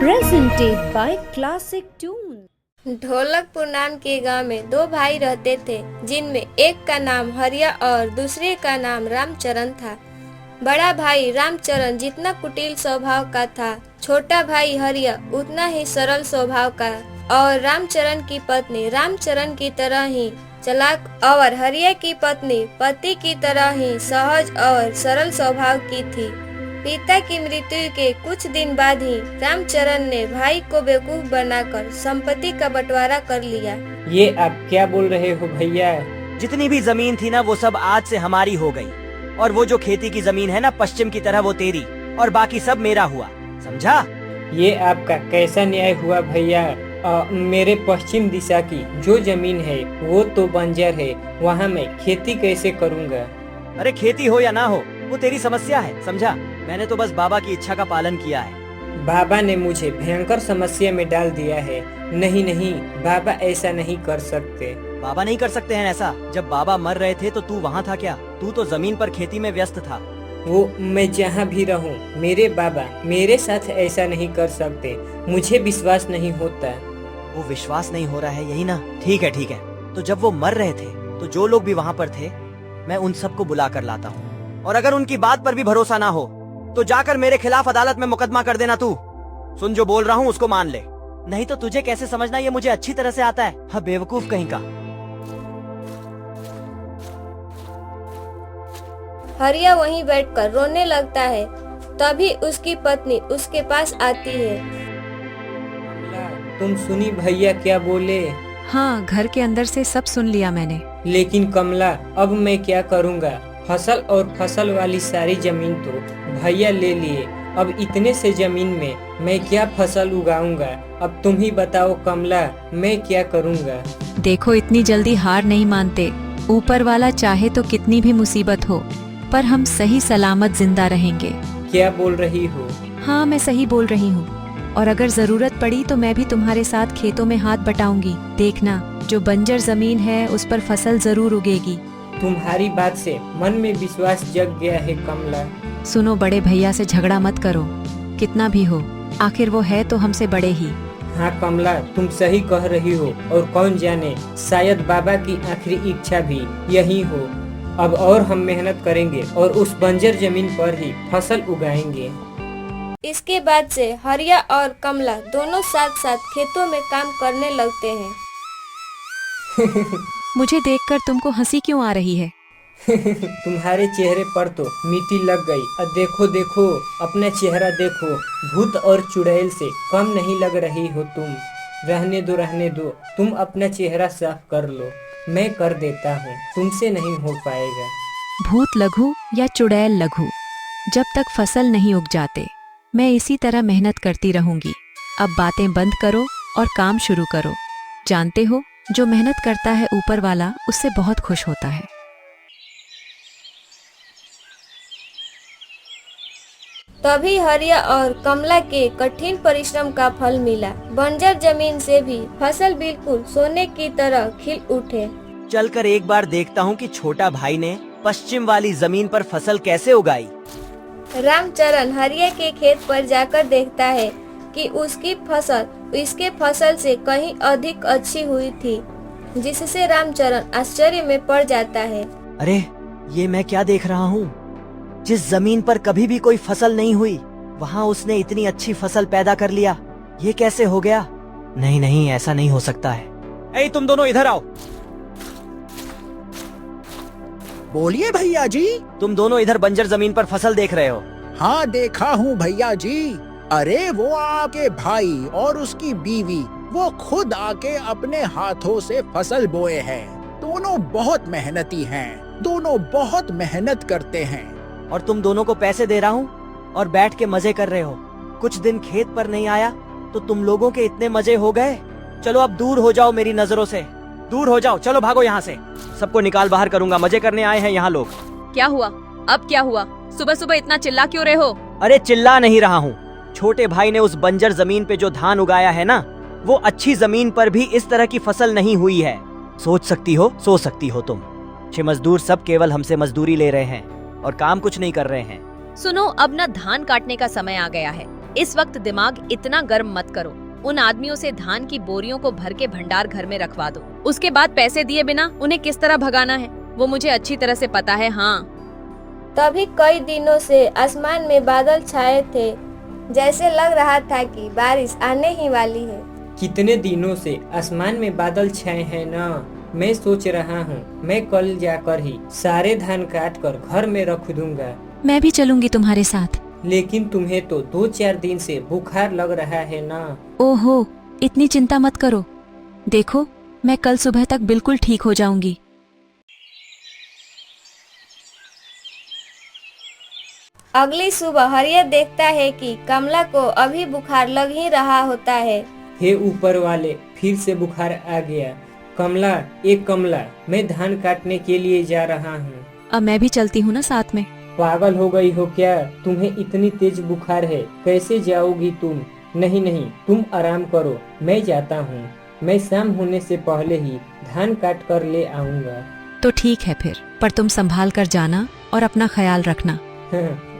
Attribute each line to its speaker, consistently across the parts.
Speaker 1: Presented by Classic Tune।
Speaker 2: Dholakpur नाम के गांव में दो भाई रहते थे, जिनमें एक का नाम हरिया और दूसरे का नाम रामचरण था। बड़ा भाई रामचरण जितना कुटिल स्वभाव का था, छोटा भाई हरिया उतना ही सरल स्वभाव का और रामचरण की पत्नी रामचरण की तरह ही चालाक और हरिया की पत्नी पति की तरह ही सहज और सरल स्वभाव की थी। पिता की मृत्यु के कुछ दिन बाद ही रामचरण ने भाई को बेवकूफ बनाकर संपत्ति का बंटवारा कर लिया।
Speaker 3: ये आप क्या बोल रहे हो भैया?
Speaker 4: जितनी भी जमीन थी ना वो सब आज से हमारी हो गई, और वो जो खेती की जमीन है ना पश्चिम की तरह वो तेरी, और बाकी सब मेरा हुआ, समझा?
Speaker 3: ये आपका कैसा न्याय हुआ भैया? मेरे पश्चिम दिशा की जो जमीन है वो तो बंजर है, वहाँ मैं खेती कैसे करूँगा?
Speaker 4: अरे खेती हो या ना हो वो तेरी समस्या है, समझा? मैंने तो बस बाबा की इच्छा का पालन किया है।
Speaker 3: बाबा ने मुझे भयंकर समस्या में डाल दिया है। नहीं नहीं, बाबा ऐसा नहीं कर सकते।
Speaker 4: बाबा नहीं कर सकते हैं ऐसा? जब बाबा मर रहे थे तो तू वहाँ था क्या? तू तो जमीन पर खेती में व्यस्त था।
Speaker 3: वो मैं जहाँ भी रहूँ मेरे बाबा मेरे साथ ऐसा नहीं कर सकते। मुझे विश्वास नहीं होता।
Speaker 4: वो विश्वास नहीं हो रहा है, यही ना? ठीक है ठीक है, तो जब वो मर रहे थे तो जो लोग भी वहाँ पर थे मैं उन सबको बुला कर लाता हूँ, और अगर उनकी बात पर भी भरोसा ना हो तो जाकर मेरे खिलाफ अदालत में मुकदमा कर देना। तू सुन, जो बोल रहा हूँ उसको मान ले, नहीं तो तुझे कैसे समझना ये मुझे अच्छी तरह से आता है। हाँ बेवकूफ कहीं का।
Speaker 2: हरिया वहीं बैठकर रोने लगता है। तभी उसकी पत्नी उसके पास आती है।
Speaker 3: तुम सुनी भैया क्या बोले?
Speaker 5: हाँ, घर के अंदर से सब सुन लिया मैंने।
Speaker 3: लेकिन कमला, अब मैं क्या करूँगा? फसल और फसल वाली सारी जमीन तो भैया ले लिए। अब इतने से जमीन में मैं क्या फसल उगाऊंगा? अब तुम ही बताओ कमला, मैं क्या करूँगा?
Speaker 5: देखो, इतनी जल्दी हार नहीं मानते। ऊपर वाला चाहे तो कितनी भी मुसीबत हो, पर हम सही सलामत जिंदा रहेंगे।
Speaker 3: क्या बोल रही हो?
Speaker 5: हाँ, मैं सही बोल रही हूँ, और अगर जरूरत पड़ी तो मैं भी तुम्हारे साथ खेतों में हाथ बटाऊंगी। देखना, जो बंजर जमीन है उस पर फसल जरूर उगेगी।
Speaker 3: तुम्हारी बात से मन में विश्वास जग गया है कमला।
Speaker 5: सुनो, बड़े भैया से झगड़ा मत करो, कितना भी हो आखिर वो है तो हमसे बड़े ही।
Speaker 3: हाँ कमला, तुम सही कह रही हो, और कौन जाने शायद बाबा की आखिरी इच्छा भी यही हो। अब और हम मेहनत करेंगे और उस बंजर जमीन पर ही फसल उगाएंगे।
Speaker 2: इसके बाद से हरिया और कमला दोनों साथ साथ खेतों में काम करने लगते हैं।
Speaker 5: मुझे देखकर तुमको हंसी क्यों आ रही है?
Speaker 3: तुम्हारे चेहरे पर तो मिट्टी लग गई। अब देखो देखो, अपना चेहरा देखो, भूत और चुड़ैल से कम नहीं लग रही हो तुम। रहने दो, तुम अपना चेहरा साफ कर लो, मैं कर देता हूँ, तुमसे नहीं हो पाएगा।
Speaker 5: भूत लघु या चुड़ैल लघु, जब तक फसल नहीं उग जाते मैं इसी तरह मेहनत करती रहूंगी। अब बातें बंद करो और काम शुरू करो। जानते हो, जो मेहनत करता है ऊपर वाला उससे बहुत खुश होता है।
Speaker 2: तभी हरिया और कमला के कठिन परिश्रम का फल मिला। बंजर जमीन से भी फसल बिल्कुल सोने की तरह खिल उठे।
Speaker 4: चलकर एक बार देखता हूँ कि छोटा भाई ने पश्चिम वाली जमीन पर फसल कैसे उगाई।
Speaker 2: रामचरण हरिया के खेत पर जाकर देखता है कि उसकी फसल इसके फसल से कहीं अधिक अच्छी हुई थी, जिससे रामचरण आश्चर्य में पड़ जाता है।
Speaker 4: अरे ये मैं क्या देख रहा हूँ? जिस जमीन पर कभी भी कोई फसल नहीं हुई वहाँ उसने इतनी अच्छी फसल पैदा कर लिया। ये कैसे हो गया? नहीं नहीं, ऐसा नहीं हो सकता है। ऐ तुम दोनों इधर आओ।
Speaker 6: बोलिए भैया जी।
Speaker 4: तुम दोनों इधर बंजर जमीन पर फसल देख रहे हो?
Speaker 6: हाँ देखा हूँ भैया जी। अरे वो आपके भाई और उसकी बीवी वो खुद आके अपने हाथों से फसल बोए हैं। दोनों बहुत मेहनती हैं, दोनों बहुत मेहनत करते हैं।
Speaker 4: और तुम दोनों को पैसे दे रहा हूँ और बैठ के मजे कर रहे हो। कुछ दिन खेत पर नहीं आया तो तुम लोगों के इतने मजे हो गए। चलो अब दूर हो जाओ मेरी नजरों से, दूर हो जाओ। चलो भागो यहाँ से, सबको निकाल बाहर करूंगा। मजे करने आए हैं यहाँ लोग।
Speaker 7: क्या हुआ? अब क्या हुआ? सुबह सुबह इतना चिल्ला क्यों रहे हो?
Speaker 4: अरे चिल्ला नहीं रहा हूँ, छोटे भाई ने उस बंजर जमीन पे जो धान उगाया है ना, वो अच्छी जमीन पर भी इस तरह की फसल नहीं हुई है। सोच सकती हो तुम। 6 मजदूर सब केवल हमसे मजदूरी ले रहे हैं और काम कुछ नहीं कर रहे हैं।
Speaker 7: सुनो, अब न धान काटने का समय आ गया है। इस वक्त दिमाग इतना गर्म मत करो। उन आदमियों से धान की बोरियों को भर के भंडार घर में रखवा दो। उसके बाद पैसे दिए बिना उन्हें किस तरह भगाना है वो मुझे अच्छी तरह से पता है। हाँ।
Speaker 2: तभी कई दिनों से आसमान में बादल छाए थे, जैसे लग रहा था कि बारिश आने ही वाली है।
Speaker 3: कितने दिनों से आसमान में बादल छाए हैं ना। मैं सोच रहा हूँ मैं कल जाकर ही सारे धान काट कर घर में रख दूंगा।
Speaker 5: मैं भी चलूंगी तुम्हारे साथ।
Speaker 3: लेकिन तुम्हें तो 2-4 दिन से बुखार लग रहा है ना।
Speaker 5: ओहो, इतनी चिंता मत करो। देखो, मैं कल सुबह तक बिल्कुल ठीक हो जाऊंगी।
Speaker 2: अगली सुबह हरिया देखता है कि कमला को अभी बुखार लग ही रहा होता है।
Speaker 3: हे ऊपर वाले, फिर से बुखार आ गया। कमला, एक कमला, मैं धान काटने के लिए जा रहा हूँ।
Speaker 5: अब मैं भी चलती हूँ ना साथ में।
Speaker 3: पागल हो गई हो क्या? तुम्हें इतनी तेज बुखार है, कैसे जाओगी तुम? नहीं नहीं, तुम आराम करो, मैं जाता हूँ। मैं शाम होने से पहले ही धान काट कर ले आऊँगा।
Speaker 5: तो ठीक है फिर, पर तुम संभाल कर जाना और अपना ख्याल रखना।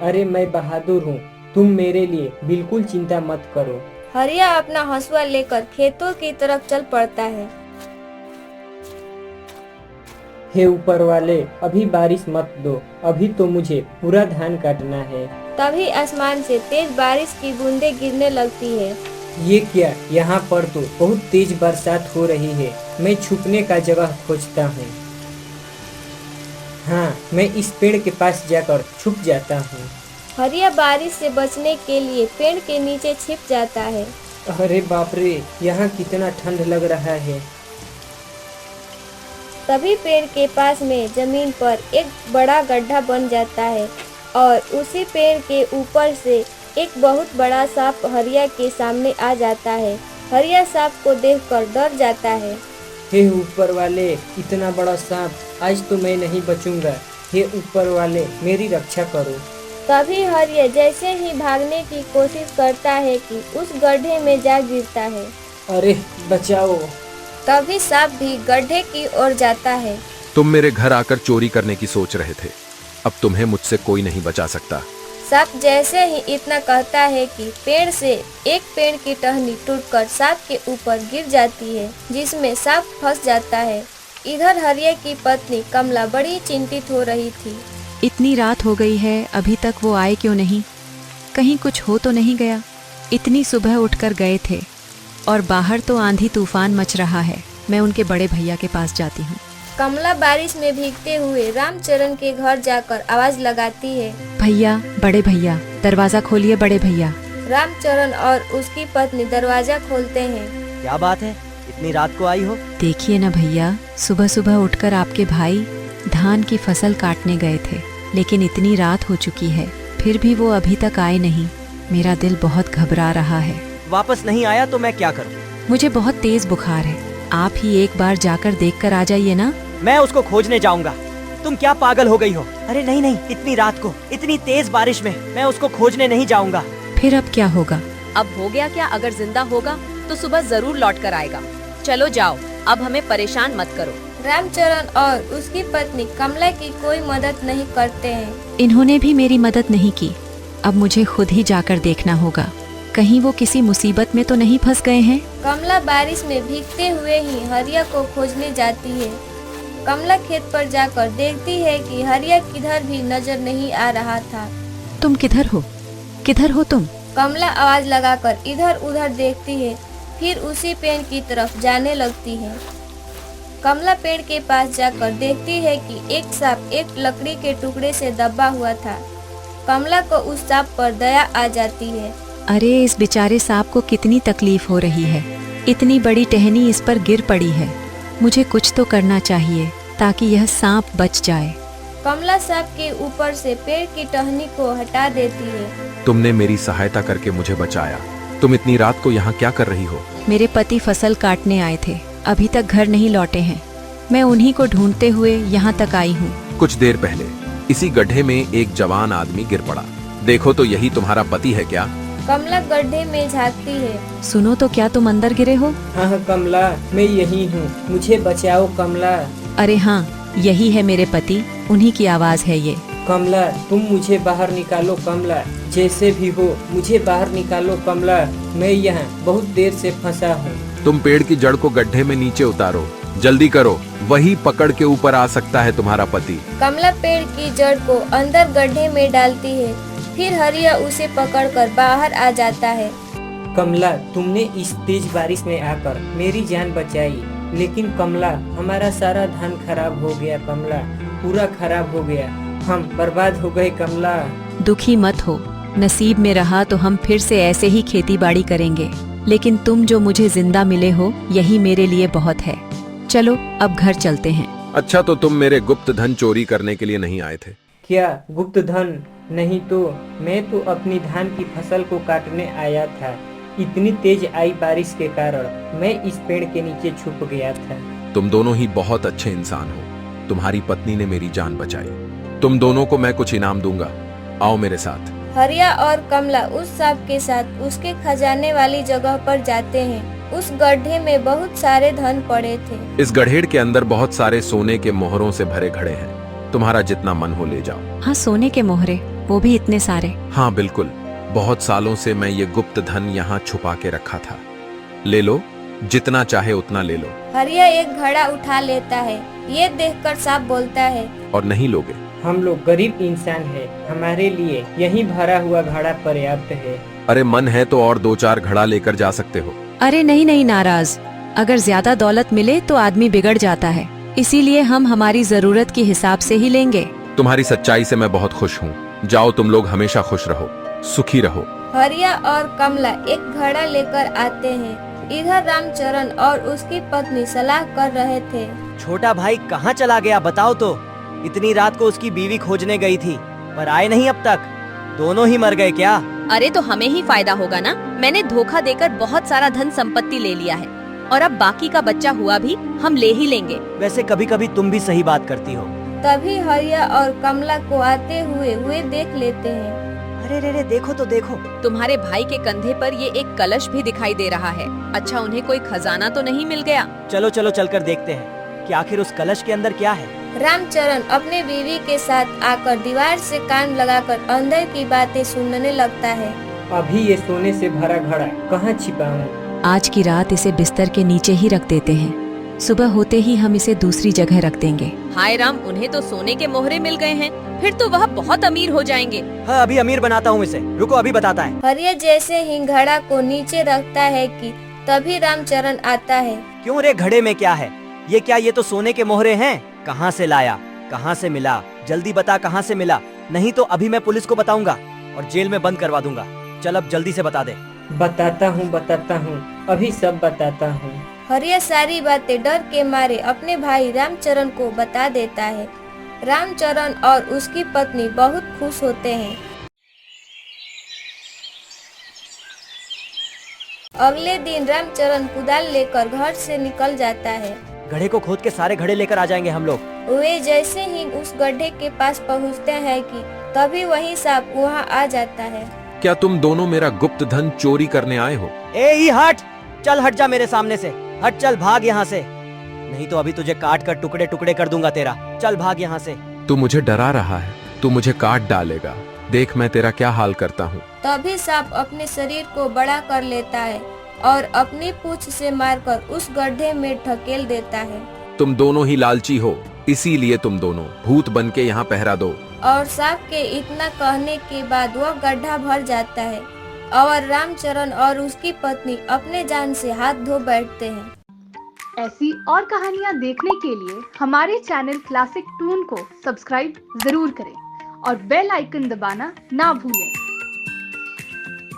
Speaker 3: अरे मैं बहादुर हूँ, तुम मेरे लिए बिल्कुल चिंता मत करो।
Speaker 2: हरिया अपना हंसुआ लेकर खेतों की तरफ चल पड़ता है।
Speaker 3: हे ऊपर वाले, अभी बारिश मत दो, अभी तो मुझे पूरा धान काटना है।
Speaker 2: तभी आसमान से तेज बारिश की बूंदें गिरने लगती है।
Speaker 3: ये क्या, यहाँ पर तो बहुत तेज बरसात हो रही है। मैं छुपने का जगह खोजता हूँ। हाँ, मैं इस पेड़ के पास जाकर छुप जाता हूँ।
Speaker 2: हरिया बारिश से बचने के लिए पेड़ के नीचे छिप जाता है।
Speaker 3: अरे बाप रे, यहाँ कितना ठंड लग रहा है।
Speaker 2: तभी पेड़ के पास में जमीन पर एक बड़ा गड्ढा बन जाता है और उसी पेड़ के ऊपर से एक बहुत बड़ा सांप हरिया के सामने आ जाता है। हरिया सांप को देखकर डर जाता है।
Speaker 3: हे ऊपर वाले, इतना बड़ा सांप, आज तो मैं नहीं बचूंगा। हे ऊपर वाले, मेरी रक्षा करो।
Speaker 2: तभी हरिया जैसे ही भागने की कोशिश करता है कि उस गड्ढे में जा गिरता है।
Speaker 3: अरे बचाओ।
Speaker 2: तभी सांप भी गड्ढे की ओर जाता है।
Speaker 8: तुम मेरे घर आकर चोरी करने की सोच रहे थे, अब तुम्हें मुझसे कोई नहीं बचा सकता।
Speaker 2: सांप जैसे ही इतना कहता है कि पेड़ से एक पेड़ की टहनी टूटकर सांप के ऊपर गिर जाती है, जिसमें सांप फंस जाता है। इधर हरिया की पत्नी कमला बड़ी चिंतित हो रही थी।
Speaker 5: इतनी रात हो गई है, अभी तक वो आए क्यों नहीं? कहीं कुछ हो तो नहीं गया? इतनी सुबह उठकर गए थे और बाहर तो आंधी तूफान मच रहा है। मैं उनके बड़े भैया के पास जाती हूँ।
Speaker 2: कमला बारिश में भीगते हुए रामचरण के घर जाकर आवाज लगाती है।
Speaker 5: भैया, बड़े भैया, दरवाजा खोलिए बड़े भैया।
Speaker 2: रामचरण और उसकी पत्नी दरवाजा खोलते हैं।
Speaker 4: क्या बात है, इतनी रात को आई हो?
Speaker 5: देखिए ना भैया, सुबह सुबह उठकर आपके भाई धान की फसल काटने गए थे, लेकिन इतनी रात हो चुकी है, फिर भी वो अभी तक आए नहीं। मेरा दिल बहुत घबरा रहा है।
Speaker 4: वापस नहीं आया तो मैं क्या करूं?
Speaker 5: मुझे बहुत तेज बुखार है, आप ही एक बार जाकर देख कर आ जाइए ना।
Speaker 4: मैं उसको खोजने जाऊंगा। तुम क्या पागल हो गई हो? अरे नहीं नहीं, इतनी रात को इतनी तेज बारिश में मैं उसको खोजने नहीं जाऊंगा।
Speaker 5: फिर अब क्या होगा?
Speaker 7: अब हो गया क्या, अगर जिंदा होगा तो सुबह जरूर लौट कर आएगा। चलो जाओ, अब हमें परेशान मत करो।
Speaker 2: रामचरण और उसकी पत्नी कमला की कोई मदद नहीं करते हैं।
Speaker 5: इन्होंने भी मेरी मदद नहीं की। अब मुझे खुद ही जाकर देखना होगा, कहीं वो किसी मुसीबत में तो नहीं फंस गए हैं।
Speaker 2: कमला बारिश में भीगते हुए ही हरिया को खोजने जाती है। कमला खेत पर जाकर देखती है कि हरिया किधर भी नजर नहीं आ रहा था।
Speaker 5: तुम किधर हो? किधर हो तुम?
Speaker 2: कमला आवाज लगाकर इधर उधर देखती है, फिर उसी पेड़ की तरफ जाने लगती है। कमला पेड़ के पास जाकर देखती है कि एक सांप एक लकड़ी के टुकड़े से दबा हुआ था। कमला को उस सांप पर दया आ जाती है।
Speaker 5: अरे इस बेचारे सांप को कितनी तकलीफ हो रही है, इतनी बड़ी टहनी इस पर गिर पड़ी है। मुझे कुछ तो करना चाहिए ताकि यह सांप बच जाए।
Speaker 2: कमला सांप के ऊपर से पेड़ की टहनी को हटा देती है।
Speaker 8: तुमने मेरी सहायता करके मुझे बचाया। तुम इतनी रात को यहाँ क्या कर रही हो?
Speaker 5: मेरे पति फसल काटने आए थे, अभी तक घर नहीं लौटे हैं। मैं उन्हीं को ढूंढते हुए यहाँ तक आई हूँ।
Speaker 8: कुछ देर पहले इसी गड्ढे में एक जवान आदमी गिर पड़ा। देखो तो यही तुम्हारा पति है क्या?
Speaker 2: कमला गड्ढे में झांकती है।
Speaker 5: सुनो तो, क्या तुम अंदर गिरे हो?
Speaker 3: हाँ कमला, मैं यही हूँ, मुझे बचाओ कमला।
Speaker 5: अरे हाँ, यही है मेरे पति, उन्हीं की आवाज है ये।
Speaker 3: कमला, तुम मुझे बाहर निकालो कमला, जैसे भी हो मुझे बाहर निकालो कमला, मैं यहाँ बहुत देर से फंसा हूँ।
Speaker 8: तुम पेड़ की जड़ को गड्ढे में नीचे उतारो, जल्दी करो, वही पकड़ के ऊपर आ सकता है तुम्हारा पति।
Speaker 2: कमला पेड़ की जड़ को अंदर गड्ढे में डालती है, फिर हरिया उसे पकड़कर बाहर आ जाता है।
Speaker 3: कमला, तुमने इस तेज बारिश में आकर मेरी जान बचाई, लेकिन कमला हमारा सारा धान खराब हो गया कमला, पूरा खराब हो गया, हम बर्बाद हो गए कमला।
Speaker 5: दुखी मत हो, नसीब में रहा तो हम फिर से ऐसे ही खेती बाड़ी करेंगे, लेकिन तुम जो मुझे जिंदा मिले हो यही मेरे लिए बहुत है। चलो अब घर चलते हैं।
Speaker 8: अच्छा, तो तुम मेरे गुप्त धन चोरी करने के लिए नहीं आए थे?
Speaker 3: क्या गुप्त धन? नहीं तो मैं तो अपनी धान की फसल को काटने आया था। इतनी तेज आई बारिश के कारण मैं इस पेड़ के नीचे छुप गया था।
Speaker 8: तुम दोनों ही बहुत अच्छे इंसान हो, तुम्हारी पत्नी ने मेरी जान बचाई। तुम दोनों को मैं कुछ इनाम दूंगा, आओ मेरे साथ।
Speaker 2: हरिया और कमला उस सांप के साथ उसके खजाने वाली जगह पर जाते हैं। उस गड्ढे में बहुत सारे धन पड़े थे।
Speaker 8: इस गड्ढे के अंदर बहुत सारे सोने के मोहरों से भरे घड़े हैं, तुम्हारा जितना मन हो ले जाओ।
Speaker 5: हाँ, सोने के मोहरे, वो भी इतने सारे?
Speaker 8: हाँ बिल्कुल, बहुत सालों से मैं ये गुप्त धन यहाँ छुपा के रखा था। ले लो, जितना चाहे उतना ले लो।
Speaker 2: हरिया एक घड़ा उठा लेता है। ये देखकर सांप बोलता है,
Speaker 8: और नहीं लोगे?
Speaker 3: हम लोग गरीब इंसान हैं, हमारे लिए यही भरा हुआ घड़ा पर्याप्त है।
Speaker 8: अरे मन है तो और 2-4 घड़ा लेकर जा सकते हो।
Speaker 5: अरे नहीं नहीं नाराज, अगर ज्यादा दौलत मिले तो आदमी बिगड़ जाता है, इसीलिए हम हमारी जरूरत के हिसाब से ही लेंगे।
Speaker 8: तुम्हारी सच्चाई से मैं बहुत खुश हूँ। जाओ, तुम लोग हमेशा खुश रहो, सुखी रहो।
Speaker 2: हरिया और कमला एक घड़ा लेकर आते हैं। इधर रामचरण और उसकी पत्नी सलाह कर रहे थे।
Speaker 4: छोटा भाई कहाँ चला गया बताओ तो? इतनी रात को उसकी बीवी खोजने गई थी, पर आए नहीं अब तक। दोनों ही मर गए क्या?
Speaker 7: अरे तो हमें ही फायदा होगा ना, मैंने धोखा देकर बहुत सारा धन संपत्ति ले लिया है, और अब बाकी का बच्चा हुआ भी हम ले ही लेंगे।
Speaker 4: वैसे कभी कभी तुम भी सही बात करती हो।
Speaker 2: तभी हरिया और कमला को आते हुए देख लेते हैं।
Speaker 4: अरे रे रे, देखो तो देखो।
Speaker 7: तुम्हारे भाई के कंधे पर ये एक कलश भी दिखाई दे रहा है। अच्छा, उन्हें कोई खजाना तो नहीं मिल गया?
Speaker 4: चलो चलो चलकर देखते हैं कि आखिर उस कलश के अंदर क्या है।
Speaker 2: रामचरण अपने बीवी के साथ आकर दीवार से कान लगाकर अंदर की बातें सुनने लगता है।
Speaker 3: अभी ये सोने से भरा घड़ा कहाँ छिपाऊं?
Speaker 5: आज की रात इसे बिस्तर के नीचे ही रख देते हैं, सुबह होते ही हम इसे दूसरी जगह रख देंगे।
Speaker 7: हाय राम, उन्हें तो सोने के मोहरे मिल गए हैं, फिर तो वह बहुत अमीर हो जाएंगे।
Speaker 4: हाँ, अभी अमीर बनाता हूँ इसे, रुको अभी बताता है।
Speaker 2: हरिया जैसे ही घड़ा को नीचे रखता है कि तभी रामचरण आता है।
Speaker 4: क्यों रे, घड़े में क्या है? ये क्या, ये तो सोने के मोहरे हैं। कहाँ से लाया, कहाँ से मिला? जल्दी बता, कहाँ से मिला? नहीं तो अभी मैं पुलिस को बताऊंगा और जेल में बंद करवा दूंगा। चल अब जल्दी से बता दे।
Speaker 3: बताता हूँ, अभी सब बताता हूँ।
Speaker 2: हरिया सारी बातें डर के मारे अपने भाई रामचरण को बता देता है। रामचरण और उसकी पत्नी बहुत खुश होते हैं। अगले दिन रामचरण कुदाल लेकर घर से निकल जाता है।
Speaker 4: घड़े को खोद के सारे घड़े लेकर आ जाएंगे हम लोग।
Speaker 2: वे जैसे ही उस गड्ढे के पास पहुंचते हैं कि तभी वही सांप वहां आ जाता है।
Speaker 8: क्या तुम दोनों मेरा गुप्त धन चोरी करने आए हो?
Speaker 4: ए ही हट, चल हट जा मेरे सामने से, हट, चल भाग यहाँ से, नहीं तो अभी तुझे काट कर टुकड़े टुकड़े कर दूंगा तेरा। चल भाग यहाँ से।
Speaker 8: तू मुझे डरा रहा है, तू मुझे काट डालेगा, देख मैं तेरा क्या हाल करता हूँ।
Speaker 2: तभी सांप अपने शरीर को बड़ा कर लेता है और अपनी पूंछ से मारकर उस गड्ढे में ढकेल देता है।
Speaker 8: तुम दोनों ही लालची हो, इसीलिए तुम दोनों भूत बन के यहाँ पहरा दो।
Speaker 2: और सांप के इतना कहने के बाद वह गड्ढा भर जाता है और रामचरण और उसकी पत्नी अपने जान से हाथ धो बैठते हैं।
Speaker 9: ऐसी और कहानियाँ देखने के लिए हमारे चैनल क्लासिक टून को सब्सक्राइब जरूर करें और बेल आइकन दबाना ना भूलें।